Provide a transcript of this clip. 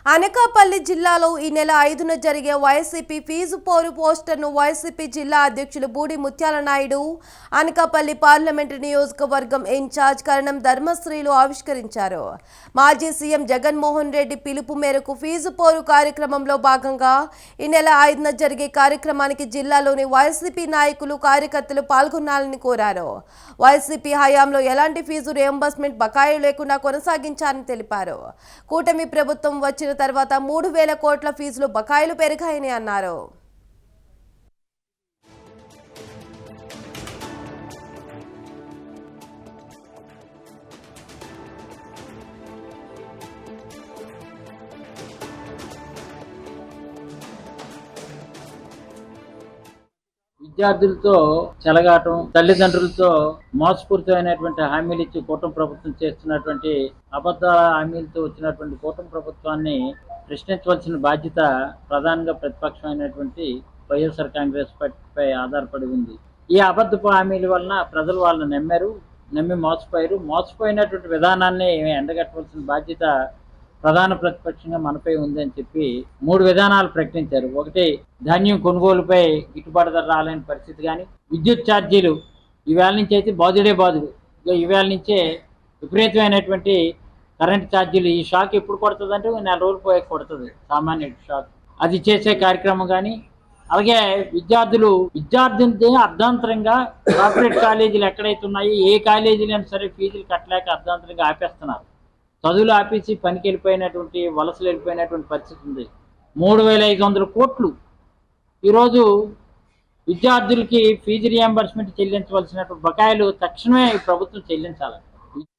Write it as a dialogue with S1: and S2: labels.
S1: అనకాపల్లి జిల్లాలో ఈ నెల 5న జరిగే వైసీపీ ఫీజు పోరు పోస్టర్ను వైసీపీ జిల్లా అధ్యక్షులు బూడి ముత్యాల నాయుడు, అనకాపల్లి పార్లమెంటు నియోజకవర్గం ఇన్ఛార్జ్ కరణం ధర్మశ్రీలు ఆవిష్కరించారు. మాజీ సీఎం జగన్మోహన్ రెడ్డి పిలుపు మేరకు ఫీజు పోరు కార్యక్రమంలో భాగంగా ఈ నెల 5న జరిగే కార్యక్రమానికి జిల్లాలోని వైసీపీ నాయకులు, కార్యకర్తలు పాల్గొనాలని కోరారు. వైసీపీ హయాంలో ఎలాంటి ఫీజు రియంబర్స్మెంట్ బకాయిలు లేకుండా కొనసాగించారని తెలిపారు. కూటమి ప్రభుత్వం వచ్చిన తర్వాత 3,000 కోట్ల ఫీజులు బకాయిలు పెరిగాయని అన్నారు.
S2: విద్యార్థులతో చెలగాటం, తల్లిదండ్రులతో మోసపూరితమైనటువంటి హామీలు ఇచ్చి కూటమి ప్రభుత్వం చేస్తున్నటువంటి అబద్ధాల హామీలతో వచ్చినటువంటి కూటమి ప్రభుత్వాన్ని ప్రశ్నించవలసిన బాధ్యత ప్రధానంగా ప్రతిపక్షమైనటువంటి వైఎస్ఆర్ కాంగ్రెస్ పార్టీపై ఆధారపడి ఉంది. ఈ అబద్ధపు హామీల వలన ప్రజలు వాళ్ళని నమ్మి మోసపోయారు. మోసపోయినటువంటి విధానాన్ని ఎండగట్టవలసిన బాధ్యత ప్రధాన ప్రతిపక్షంగా మనపై ఉందని చెప్పి 3 విధానాలు ప్రకటించారు. ఒకటి, ధాన్యం కొనుగోలుపై గిట్టుబాటు ధర రాలేని పరిస్థితి కానీ, విద్యుత్ ఛార్జీలు ఈవేళ నుంచి అయితే బాదుడు ఈవేళ నుంచే విపరీతమైనటువంటి కరెంట్ ఛార్జీలు. ఈ షాక్ ఎప్పుడు కొడుతుంది అంటే 4 రోజులు పోయి కొడుతుంది సామాన్య షాక్. అది చేసే కార్యక్రమం కానీ, అలాగే విద్యార్థులతో అర్ధాంతరంగా కార్పొరేట్ కాలేజీలు ఎక్కడైతే ఉన్నాయో ఏ కాలేజీలైనా సరే ఫీజులు కట్టలేక అర్ధాంతరంగా ఆపేస్తున్నారు. చదువులు ఆపేసి పనికి వెళ్ళిపోయినటువంటి, వలసలు వెళ్ళిపోయినటువంటి పరిస్థితి ఉంది. 3,500 కోట్లు ఈరోజు విద్యార్థులకి ఫీజు రియంబర్స్మెంట్ చెల్లించవలసినటువంటి బకాయిలు తక్షణమే ప్రభుత్వం చెల్లించాలి.